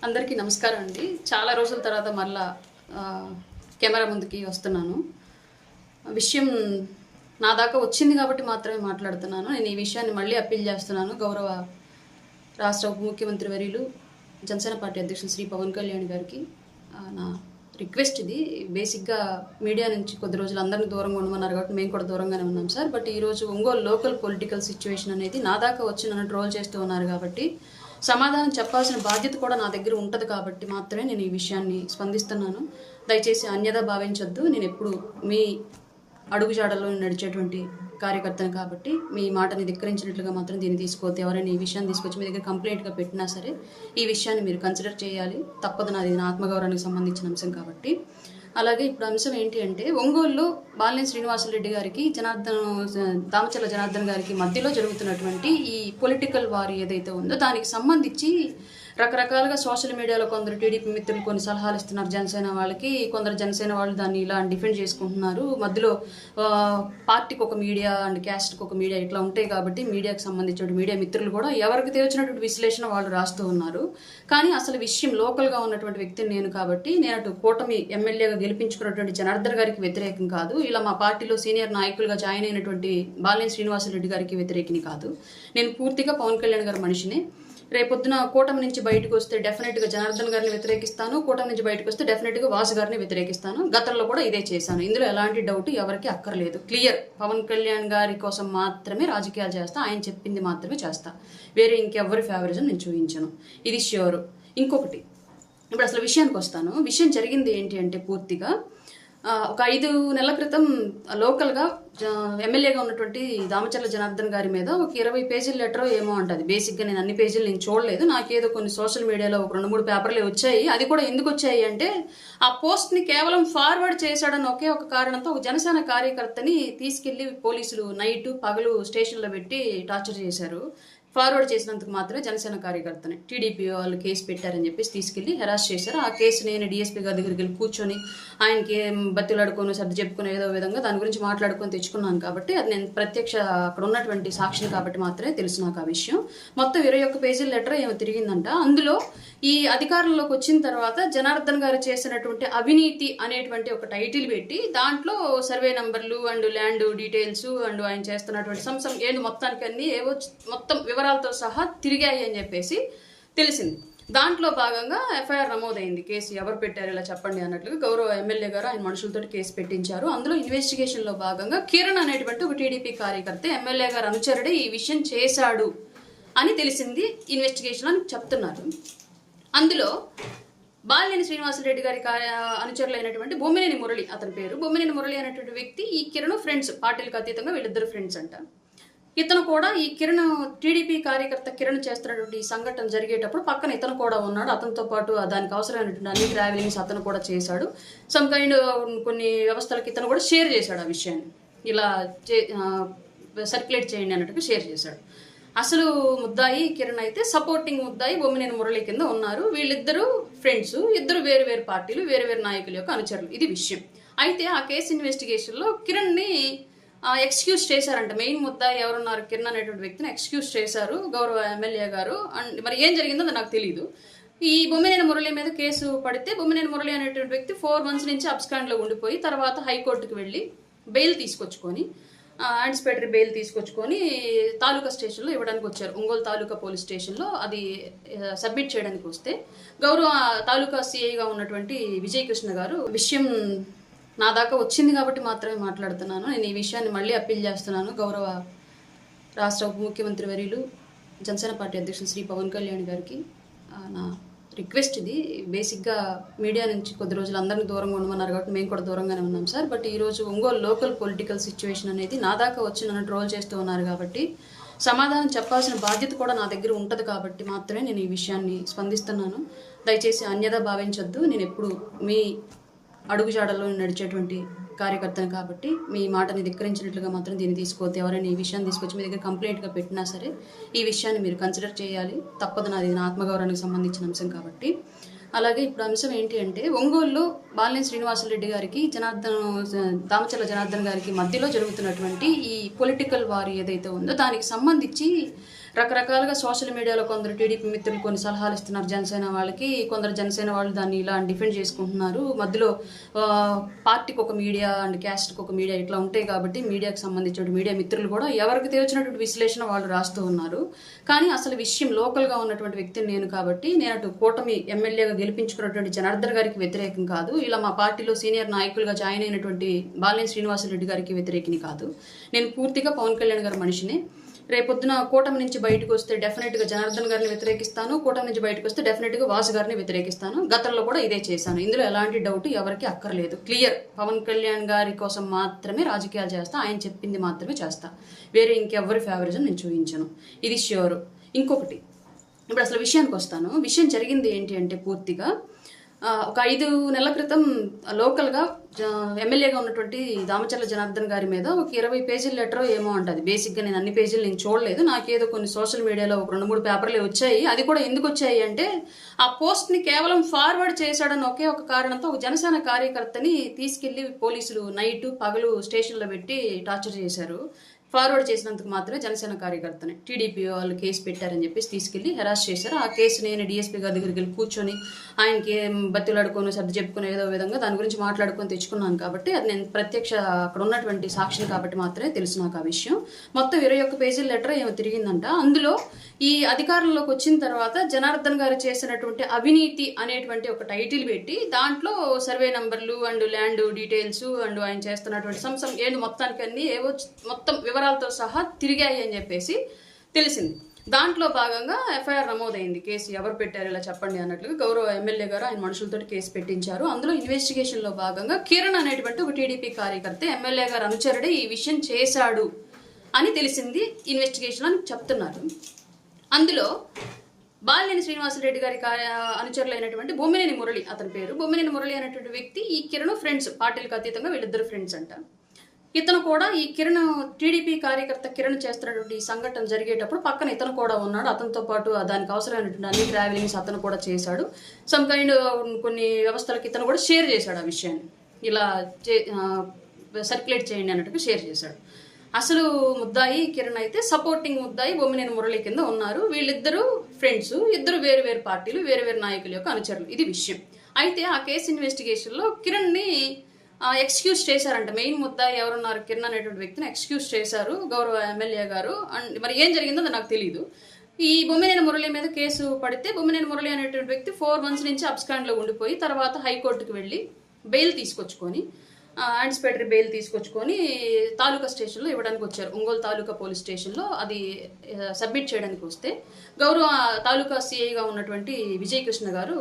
అందరికీ నమస్కారం అండి. చాలా రోజుల తర్వాత మళ్ళా కెమెరా ముందుకి వస్తున్నాను. విషయం నా దాకా వచ్చింది కాబట్టి మాత్రమే మాట్లాడుతున్నాను. నేను ఈ విషయాన్ని మళ్ళీ అప్పీల్ చేస్తున్నాను. గౌరవ రాష్ట్ర ఉప ముఖ్యమంత్రి వర్యులు జనసేన పార్టీ అధ్యక్షులు శ్రీ పవన్ కళ్యాణ్ గారికి నా రిక్వెస్ట్ ఇది. బేసిక్గా మీడియా నుంచి కొద్ది రోజులు అందరినీ దూరంగా ఉండమన్నారు కాబట్టి మేము కూడా దూరంగానే ఉన్నాం సార్. బట్ ఈరోజు ఒంగోలు లోకల్ పొలిటికల్ సిచ్యువేషన్ అనేది నా దాకా వచ్చి నన్ను ట్రోల్ చేస్తూ ఉన్నారు కాబట్టి సమాధానం చెప్పాల్సిన బాధ్యత కూడా నా దగ్గర ఉంటుంది కాబట్టి మాత్రమే నేను ఈ విషయాన్ని స్పందిస్తున్నాను. దయచేసి అన్యదా భావించొద్దు. నేను ఎప్పుడు మీ అడుగుజాడల్లో నడిచేటువంటి కార్యకర్తను కాబట్టి మీ మాటని ధిక్కరించినట్లుగా మాత్రం దీన్ని తీసుకోవద్దు. ఎవరైనా ఈ విషయాన్ని తీసుకొచ్చి మీ దగ్గర కంప్లైంట్గా పెట్టినా సరే ఈ విషయాన్ని మీరు కన్సిడర్ చేయాలి. తప్పదు, నాది నా ఆత్మగౌరవానికి సంబంధించిన అంశం కాబట్టి. అలాగే ఇప్పుడు అంశం ఏంటి అంటే, ఒంగోలులో బాలినేని శ్రీనివాసరెడ్డి గారికి దామచర్ల జనార్దన్ గారికి మధ్యలో జరుగుతున్నటువంటి ఈ పొలిటికల్ వార్ ఏదైతే ఉందో దానికి సంబంధించి రకరకాలుగా సోషల్ మీడియాలో కొందరు టీడీపీ మిత్రులు కొన్ని సలహాలు ఇస్తున్నారు జనసేన వాళ్ళకి, కొందరు జనసేన వాళ్ళు దాన్ని ఇలా డిఫెండ్ చేసుకుంటున్నారు. మధ్యలో పార్టీకి ఒక మీడియా అండ్ క్యాస్ట్కి ఒక మీడియా ఇట్లా ఉంటాయి కాబట్టి మీడియాకి సంబంధించిన మీడియా మిత్రులు కూడా ఎవరికి తెలిసినటువంటి విశ్లేషణ వాళ్ళు రాస్తూ ఉన్నారు. కానీ అసలు విషయం లోకల్గా ఉన్నటువంటి వ్యక్తిని నేను కాబట్టి నేను అటు కూటమి ఎమ్మెల్యేగా గెలిపించుకున్నటువంటి జనార్దన్ గారికి వ్యతిరేకం కాదు, ఇలా మా పార్టీలో సీనియర్ నాయకులుగా జాయిన్ అయినటువంటి బాలినేని శ్రీనివాసరెడ్డి గారికి వ్యతిరేకిని కాదు. నేను పూర్తిగా పవన్ కళ్యాణ్ గారి మనిషిని. రేపొద్దున కూటమి నుంచి బయటకు వస్తే డెఫినెట్గా జనార్దన్ గారిని వ్యతిరేకిస్తాను, కూటమి నుంచి బయటకు వస్తే డెఫినెట్గా వాసు గారిని వ్యతిరేకిస్తాను. గతంలో కూడా ఇదే చేశాను. ఇందులో ఎలాంటి డౌట్ ఎవరికి అక్కర్లేదు. క్లియర్. పవన్ కళ్యాణ్ గారి కోసం మాత్రమే రాజకీయాలు చేస్తా, ఆయన చెప్పింది మాత్రమే చేస్తా. వేరే ఇంకెవరి ఫేవరిజం నేను చూపించను, ఇది ష్యూర్. ఇంకొకటి, ఇప్పుడు అసలు విషయానికి వస్తాను. విషయం జరిగింది ఏంటి అంటే, పూర్తిగా ఒక 5 నెలల క్రితం లోకల్గా ఎమ్మెల్యేగా ఉన్నటువంటి దామచర్ల జనార్దన్ గారి మీద ఒక 20 పేజీల లెటర్ ఏమో అంటది. బేసిక్గా నేను అన్ని పేజీలు నేను చూడలేదు, నాకేదో కొన్ని సోషల్ మీడియాలో ఒక 2-3 పేపర్లే వచ్చాయి. అది కూడా ఎందుకు వచ్చాయి అంటే, ఆ పోస్ట్ని కేవలం ఫార్వర్డ్ చేశాడని ఒకే ఒక కారణంతో ఒక జనసేన కార్యకర్తని తీసుకెళ్లి పోలీసులు నైట్ పగలు స్టేషన్లో పెట్టి టార్చర్ చేశారు. ఫార్వర్డ్ చేసినందుకు మాత్రమే జనసేన కార్యకర్తని టీడీపీ వాళ్ళు కేసు పెట్టారని చెప్పేసి తీసుకెళ్లి హెరాస్ చేశారు. ఆ కేసు నేను డిఎస్పీ గారి దగ్గరికి వెళ్ళి కూర్చొని ఆయనకి బతిలాడుకొని సర్ది చెప్పుకుని ఏదో విధంగా దాని గురించి మాట్లాడుకొని తెచ్చుకున్నాను కాబట్టి అది నేను ప్రత్యక్ష అక్కడ ఉన్నటువంటి సాక్షిని కాబట్టి మాత్రమే తెలుసు నాకు ఆ విషయం. మొత్తం 21 పేజీల లెటర్ ఏమో తిరిగిందంట. అందులో ఈ అధికారంలోకి వచ్చిన తర్వాత జనార్దన్ గారు చేసినటువంటి అవినీతి అనేటువంటి ఒక టైటిల్ పెట్టి దాంట్లో సర్వే నంబర్లు అండ్ ల్యాండ్ డీటెయిల్స్ అండ్ ఆయన చేస్తున్నటువంటి సంసం ఏదో మొత్తానికి అన్ని ఏవో మొత్తం వివరాలతో సహా తిరిగాయి అని చెప్పేసి తెలిసింది. దాంట్లో భాగంగా ఎఫ్ఐఆర్ నమోదైంది. కేసు ఎవరు పెట్టారు ఇలా చెప్పండి అన్నట్లుగా గౌరవ ఎమ్మెల్యే గారు ఆయన మనుషులతో కేసు పెట్టించారు. అందులో ఇన్వెస్టిగేషన్లో భాగంగా కిరణ్ అనేటువంటి ఒక టీడీపీ కార్యకర్త ఎమ్మెల్యే గారు అనుచరుడే ఈ విషయం చేశాడు అని తెలిసింది ఇన్వెస్టిగేషన్ అని చెప్తున్నారు. అందులో బాలినేని శ్రీనివాసరెడ్డి గారి అనుచరులైనటువంటి బొమ్మినేని మురళి, అతని పేరు బొమ్మినేని మురళి అనేటువంటి వ్యక్తి, ఈ కిరణ్ ఫ్రెండ్స్, పార్టీలకు అతీతంగా వీళ్ళిద్దరు ఫ్రెండ్స్ అంట. ఇతను కూడా ఈ కిరణ్ టీడీపీ కార్యకర్త కిరణ్ చేస్తున్నటువంటి ఈ సంఘటన జరిగేటప్పుడు పక్కన ఇతను కూడా ఉన్నాడు. అతనితో పాటు దానికి అవసరమైనటువంటి అన్ని ట్రావెలింగ్స్ అతను కూడా చేశాడు. సమ్ కైండ్ కొన్ని వ్యవస్థలకి ఇతను కూడా షేర్ చేశాడు ఆ విషయాన్ని, ఇలా సర్క్యులేట్ చేయండి అన్నట్టుగా షేర్ చేశాడు. అసలు ముద్దాయి కిరణ్ అయితే, సపోర్టింగ్ ముద్దాయి బొమ్మినేని మురళి కింద ఉన్నారు. వీళ్ళిద్దరూ ఫ్రెండ్స్, ఇద్దరు వేరు వేరు పార్టీలు, వేరు వేరు నాయకుల యొక్క అనుచరులు. ఇది విషయం. అయితే ఆ కేసు ఇన్వెస్టిగేషన్లో కిరణ్ని ఎక్స్క్యూజ్ చేశారంట. మెయిన్ ముద్దాయి ఎవరున్నారు కిరణ్ అనేటువంటి వ్యక్తిని ఎక్స్క్యూజ్ చేశారు గౌరవ ఎమ్మెల్యే గారు. అండ్ మరి ఏం జరిగిందో నాకు తెలియదు. ఈ బొమ్మినేని మురళి మీద కేసు పడితే బొమ్మినేని మురళి అనేటువంటి వ్యక్తి 4 months నుంచి అబ్స్కాండ్లో ఉండిపోయి తర్వాత హైకోర్టుకు వెళ్ళి బెయిల్ తీసుకొచ్చుకొని, యాంటిసిపేటరీ బెయిల్ తీసుకొచ్చుకొని తాలూకా స్టేషన్లో ఇవ్వడానికి వచ్చారు. ఒంగోలు తాలూకా పోలీస్ స్టేషన్లో అది సబ్మిట్ చేయడానికి వస్తే గౌరవ తాలూకా సిఐగా ఉన్నటువంటి విజయ్ కృష్ణ గారు, విషయం నా దాకా వచ్చింది కాబట్టి మాత్రమే మాట్లాడుతున్నాను. నేను ఈ విషయాన్ని మళ్ళీ అప్పీల్ చేస్తున్నాను. గౌరవ రాష్ట్ర ఉప ముఖ్యమంత్రి వర్యులు జనసేన పార్టీ అధ్యక్షులు శ్రీ పవన్ కళ్యాణ్ గారికి నా రిక్వెస్ట్ ఇది. బేసిక్గా మీడియా నుంచి కొద్ది రోజులు అందరినీ దూరంగా ఉండమన్నారు కాబట్టి మేము కూడా దూరంగానే ఉన్నాం సార్. బట్ ఈరోజు ఒంగోలు లోకల్ పొలిటికల్ సిచ్యువేషన్ అనేది నా దాకా వచ్చి నన్ను ట్రోల్ చేస్తూ ఉన్నారు కాబట్టి సమాధానం చెప్పాల్సిన బాధ్యత కూడా నా దగ్గర ఉంటుంది కాబట్టి మాత్రమే నేను ఈ విషయాన్ని స్పందిస్తున్నాను. దయచేసి అన్యదా భావించొద్దు. నేను ఎప్పుడు మీ అడుగుజాడల్లో నడిచేటువంటి కార్యకర్తను కాబట్టి మీ మాటని ధిక్కరించినట్లుగా మాత్రం దీన్ని తీసుకోవద్దు. ఎవరైనా ఈ విషయాన్ని తీసుకొచ్చి మీ దగ్గర కంప్లైంట్గా పెట్టినా సరే ఈ విషయాన్ని మీరు కన్సిడర్ చేయాలి. తప్పదు, నాది నా ఆత్మగౌరవానికి సంబంధించిన అంశం కాబట్టి. అలాగే ఇప్పుడు అంశం ఏంటి అంటే, ఒంగోలులో బాలినేని శ్రీనివాసరెడ్డి గారికి దామచర్ల జనార్దన్ గారికి మధ్యలో జరుగుతున్నటువంటి ఈ పొలిటికల్ వార్ ఏదైతే ఉందో దానికి సంబంధించి రకరకాలుగా సోషల్ మీడియాలో కొందరు టీడీపీ మిత్రులు కొన్ని సలహాలు ఇస్తున్నారు జనసేన వాళ్ళకి, కొందరు జనసేన వాళ్ళు దాన్ని ఇలా డిఫెండ్ చేసుకుంటున్నారు. మధ్యలో పార్టీకి ఒక మీడియా అండ్ క్యాస్ట్కి ఒక మీడియా ఇట్లా ఉంటాయి కాబట్టి మీడియాకి సంబంధించిన మీడియా మిత్రులు కూడా ఎవరికి తెలిసినటువంటి విశ్లేషణ వాళ్ళు రాస్తూ ఉన్నారు. కానీ అసలు విషయం లోకల్గా ఉన్నటువంటి వ్యక్తిని నేను కాబట్టి నేను అటు కూటమి ఎమ్మెల్యేగా గెలిపించుకున్నటువంటి జనార్దన్ గారికి వ్యతిరేకం కాదు, ఇలా మా పార్టీలో సీనియర్ నాయకులుగా జాయిన్ అయినటువంటి బాలినేని శ్రీనివాసరెడ్డి గారికి వ్యతిరేకిని కాదు. నేను పూర్తిగా పవన్ కళ్యాణ్ గారి మనిషిని. రేపొద్దున కూటమి నుంచి బయటకు వస్తే డెఫినెట్గా జనార్దన్ గారిని వ్యతిరేకిస్తాను, కూటమి నుంచి బయటకు వస్తే డెఫినెట్గా వాసు గారిని వ్యతిరేకిస్తాను. గతంలో కూడా ఇదే చేశాను. ఇందులో ఎలాంటి డౌట్ ఎవరికి అక్కర్లేదు. క్లియర్. పవన్ కళ్యాణ్ గారి కోసం మాత్రమే రాజకీయాలు చేస్తా, ఆయన చెప్పింది మాత్రమే చేస్తా. వేరే ఇంకెవ్వరి ఫేవరిజం నేను చూపించను, ఇది ష్యూర్. ఇంకొకటి, ఇప్పుడు అసలు విషయానికి వస్తాను. విషయం జరిగింది ఏంటి అంటే పూర్తిగా ఒక 5 నెలల క్రితం లోకల్గా ఎమ్మెల్యేగా ఉన్నటువంటి దామచర్ల జనార్దన్ గారి మీద ఒక 20 పేజీల లెటర్ ఏమో ఉంటుంది. బేసిక్గా నేను అన్ని పేజీలు నేను చూడలేదు, నాకేదో కొన్ని సోషల్ మీడియాలో ఒక 2-3 పేపర్లే వచ్చాయి. అది కూడా ఎందుకు వచ్చాయి అంటే ఆ పోస్ట్ని కేవలం ఫార్వర్డ్ చేశాడని ఒకే ఒక కారణంతో ఒక జనసేన కార్యకర్తని తీసుకెళ్లి పోలీసులు నైట్ పగలు స్టేషన్లో పెట్టి టార్చర్ చేశారు. ఫార్వర్డ్ చేసినందుకు మాత్రమే జనసేన కార్యకర్తని టీడీపీ వాళ్ళు కేసు పెట్టారని చెప్పేసి తీసుకెళ్లి హెరాస్ చేశారు. ఆ కేసు నేను డీఎస్పీ గారి దగ్గరికి వెళ్ళి కూర్చొని ఆయనకి బతిలాడుకొని సర్ది చెప్పుకుని ఏదో విధంగా దాని గురించి మాట్లాడుకొని తెచ్చుకున్నాను కాబట్టి అది నేను ప్రత్యక్ష అక్కడ ఉన్నటువంటి సాక్షిని కాబట్టి మాత్రమే తెలుసు నాకు ఆ విషయం. మొత్తం 21 పేజీల లెటర్ ఏమో తిరిగిందంట. అందులో ఈ అధికారంలోకి వచ్చిన తర్వాత జనార్దన్ గారు చేసినటువంటి అవినీతి అనేటువంటి ఒక టైటిల్ పెట్టి దాంట్లో సర్వే నంబర్లు అండ్ ల్యాండ్ డీటెయిల్స్ అండ్ ఆయన చేస్తున్నటువంటి ఏంటి మొత్తానికి అన్ని ఏవో మొత్తం వివరాలతో సహా తిరిగాయి అని చెప్పేసి తెలిసింది. దాంట్లో భాగంగా ఎఫ్ఐఆర్ నమోదైంది. కేసు ఎవరు పెట్టారు ఇలా చెప్పండి అన్నట్లుగా గౌరవ ఎమ్మెల్యే గారు ఆయన మనుషులతో కేసు పెట్టించారు. అందులో ఇన్వెస్టిగేషన్లో భాగంగా కిరణ్ అనేటువంటి ఒక టీడీపీ కార్యకర్త ఎమ్మెల్యే గారు అనుచరుడే ఈ విషయం చేశాడు అని తెలిసింది ఇన్వెస్టిగేషన్ అని చెప్తున్నారు. అందులో బాలినేని శ్రీనివాసరెడ్డి గారి అనుచరులైనటువంటి బొమ్మినేని మురళి, అతని పేరు బొమ్మినేని మురళి అనేటువంటి వ్యక్తి, ఈ కిరణ్ ఫ్రెండ్స్, పార్టీలకు అతీతంగా వీళ్ళిద్దరు ఫ్రెండ్స్ అంట. ఇతను కూడా ఈ కిరణ్ టీడీపీ కార్యకర్త కిరణ్ చేస్తున్నటువంటి ఈ సంఘటన జరిగేటప్పుడు పక్కన ఇతను కూడా ఉన్నాడు. అతనితో పాటు దానికి అవసరమైనటువంటి అన్ని ట్రావెలింగ్స్ అతను కూడా చేశాడు. సమ్ కైండ్ కొన్ని వ్యవస్థలకి ఇతను కూడా షేర్ చేశాడు ఆ విషయాన్ని, ఇలా సర్క్యులేట్ చేయండి అన్నట్టుగా షేర్ చేశాడు. అసలు ముద్దాయి కిరణ్ అయితే సపోర్టింగ్ ముద్దాయి బొమ్మినేని మురళి కింద ఉన్నారు. వీళ్ళిద్దరూ ఫ్రెండ్స్, ఇద్దరు వేరు వేరు పార్టీలు, వేరు వేరు నాయకుల యొక్క అనుచరులు. ఇది విషయం. అయితే ఆ కేసు ఇన్వెస్టిగేషన్లో కిరణ్ని ఎక్స్క్యూజ్ చేశారంట. మెయిన్ ముద్దాయి ఎవరున్నారు కిరణ్ అనేటువంటి వ్యక్తిని ఎక్స్క్యూజ్ చేశారు గౌరవ ఎమ్మెల్యే గారు. అండ్ మరి ఏం జరిగిందో నాకు తెలియదు. ఈ బొమ్మినేని మురళి మీద కేసు పడితే బొమ్మినేని మురళి అనేటువంటి వ్యక్తి 4 months నుంచి అబ్స్కాండ్లో ఉండిపోయి తర్వాత హైకోర్టుకు వెళ్ళి బెయిల్ తీసుకొచ్చుకొని యాంటిసిపేటరీ బెయిల్ తీసుకొచ్చుకొని తాలూకా స్టేషన్లో ఇవ్వడానికి వచ్చారు. ఒంగోలు తాలూకా పోలీస్ స్టేషన్లో అది సబ్మిట్ చేయడానికి వస్తే గౌరవ తాలూకా సిఐగా ఉన్నటువంటి విజయకృష్ణ గారు